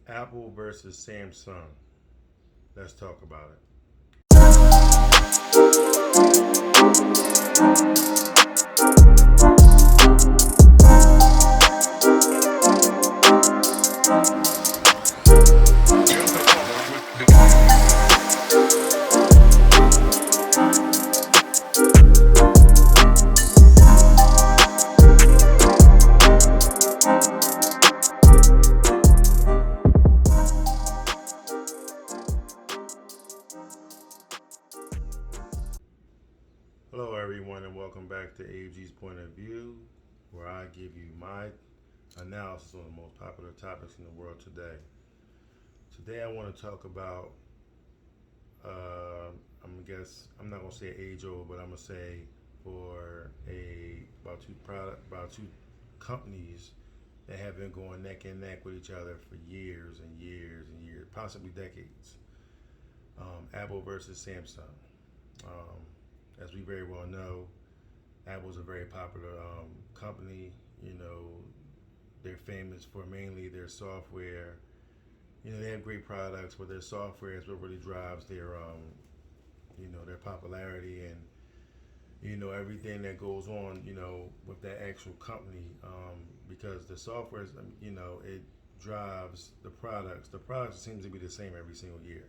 Apple versus Samsung. Let's talk about it. Hello, everyone, and welcome back to AG's Point of View, where I give you my analysis on the most popular topics in the world today. Today, I want to talk about, I'm not gonna say age old, but I'm gonna say for about two companies that have been going neck and neck with each other for years and years and years, possibly decades. Apple versus Samsung. Um, as we very well know, Apple's a very popular company. You know, they're famous for mainly their software. You know, they have great products, but their software is what really drives their popularity and everything that goes on. With that actual company, because the software, it drives the products. The products seems to be the same every single year.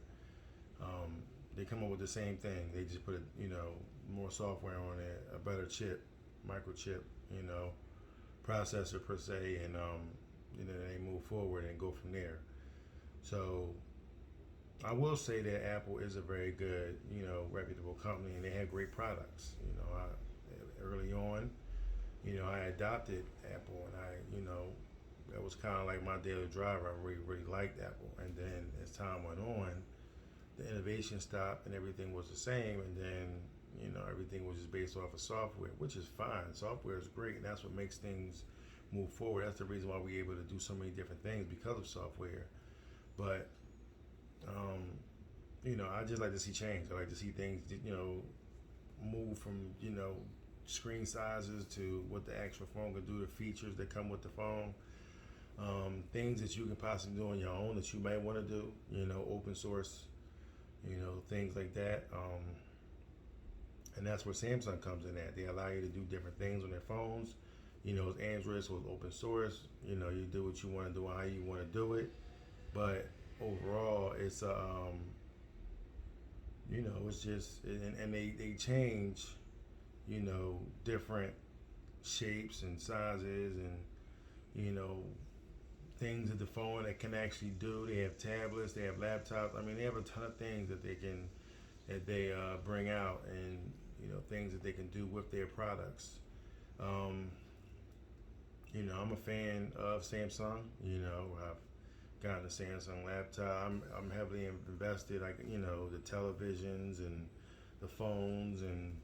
Um, they come up with the same thing. They just put more software on it, a better chip, microchip, you know, processor per se, and they move forward and go from there. So I will say that Apple is a very good, reputable company, and they have great products. Early on, I adopted Apple, and that was kind of like my daily driver. I really, really liked Apple, and then as time went on, the innovation stopped and everything was the same, and then everything was just based off of software, which is fine. Software is great, and that's what makes things move forward. That's the reason why we're able to do so many different things because of software. But I just like to see change. I like to see things move from screen sizes to what the actual phone can do, the features that come with the phone, things that you can possibly do on your own that you might want to do, open source, things like that. And that's where Samsung comes in at. They allow you to do different things on their phones. It's Android, so it's open source. You do what you want to do and how you want to do it. But overall, it's just, and they change, different shapes and sizes and, you know, things that the phone that can actually do. They have tablets, they have laptops. I mean, they have a ton of things that they bring out, and things that they can do with their products. Um, I'm a fan of Samsung. I've gotten a Samsung laptop. I'm heavily invested, like the televisions and the phones and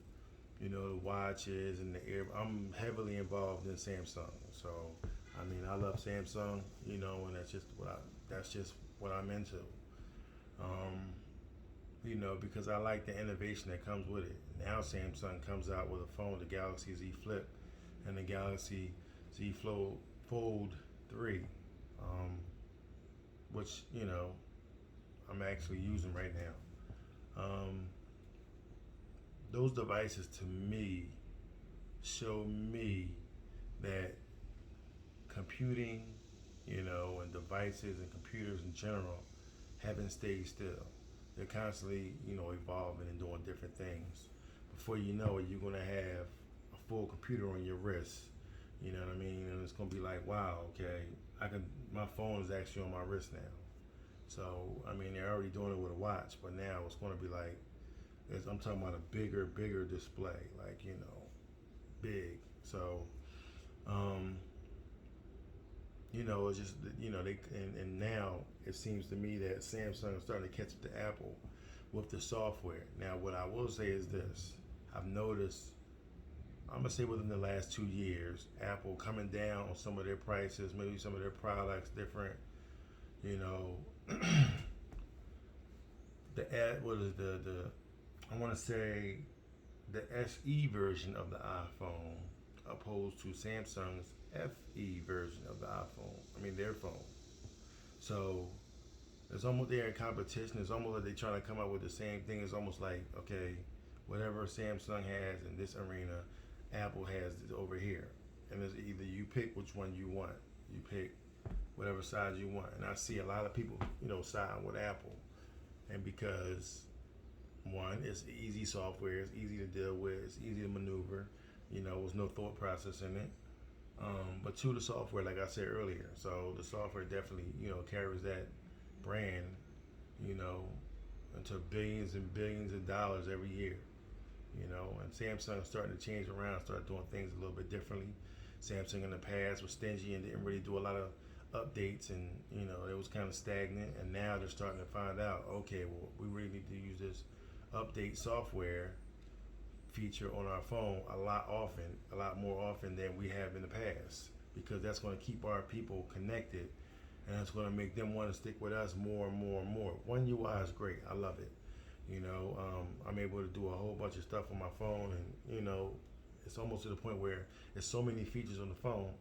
the watches and the air. I'm heavily involved in Samsung. So I mean, I love Samsung. And that's just what I'm into. Um, because I like the innovation that comes with it. Now Samsung comes out with a phone, the Galaxy Z Flip and the Galaxy Fold 3, um, which I'm actually using right now. Those devices to me show me that computing, and devices and computers in general haven't stayed still. They're constantly, evolving and doing different things. Before you know it, you're gonna have a full computer on your wrist. You know what I mean? And it's gonna be like, wow, okay, my phone is actually on my wrist now. So I mean, they're already doing it with a watch, but now it's gonna be like, I'm talking about a bigger display, like big. So, um, it's just they and now it seems to me that Samsung is starting to catch up to Apple with the software. Now, what I will say is this: I've noticed, I'm gonna say within the last 2 years, Apple coming down on some of their prices, maybe some of their products, different, you know, what is the I want to say the SE version of the iPhone opposed to Samsung's FE version of the iPhone. I mean their phone. So it's almost they're in competition. It's almost like they're trying to come up with the same thing. It's almost like, okay, whatever Samsung has in this arena, Apple has it over here. And it's either you pick which one you want. You pick whatever side you want. And I see a lot of people, siding with Apple. And because one, it's easy software, it's easy to deal with, it's easy to maneuver, there's no thought process in it. But two, the software, like I said earlier. So the software definitely, carries that brand, into billions and billions of dollars every year. And Samsung's starting to change around, start doing things a little bit differently. Samsung in the past was stingy and didn't really do a lot of updates, and it was kind of stagnant. And now they're starting to find out, okay, well, we really need to use this update software feature on our phone a lot more often than we have in the past, because that's going to keep our people connected, and that's going to make them want to stick with us more and more and more. One UI is great, I love it. I'm able to do a whole bunch of stuff on my phone, and it's almost to the point where there's so many features on the phone,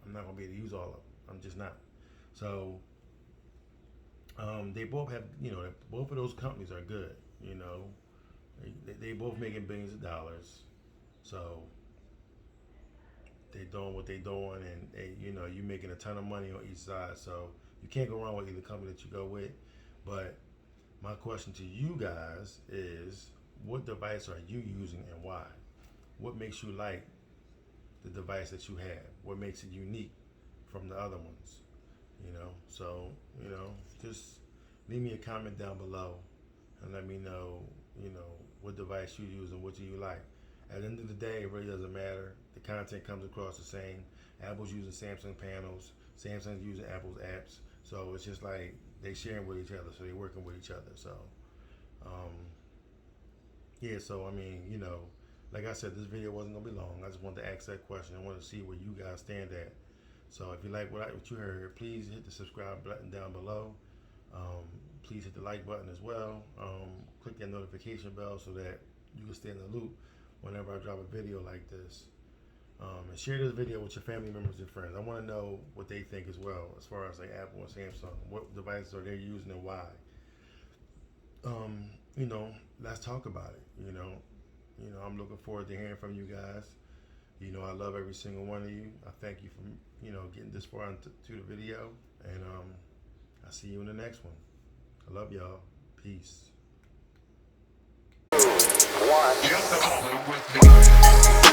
I'm not going to be able to use all of them. I'm just not. So they both have, both of those companies are good. They both making billions of dollars, so they doing what they doing, and you making a ton of money on each side. So you can't go wrong with either company that you go with. But my question to you guys is, what device are you using and why? What makes you like the device that you have? What makes it unique from the other ones? So just leave me a comment down below and let me know, what device you use and what do you like. At the end of the day, it really doesn't matter. The content comes across the same. Apple's using Samsung panels, Samsung's using Apple's apps. So it's just like they sharing with each other, so they're working with each other. So so I mean, like I said, this video wasn't gonna be long. I just wanted to ask that question. I wanted to see where you guys stand at. So if you like what you heard, please hit the subscribe button down below. Please hit the like button as well. Click that notification bell so that you can stay in the loop whenever I drop a video like this. And share this video with your family members and friends. I want to know what they think as well, as far as like Apple and Samsung. What devices are they using and why? Let's talk about it. I'm looking forward to hearing from you guys. I love every single one of you. I thank you for getting this far into the video, and I'll see you in the next one. I love y'all. Peace. One.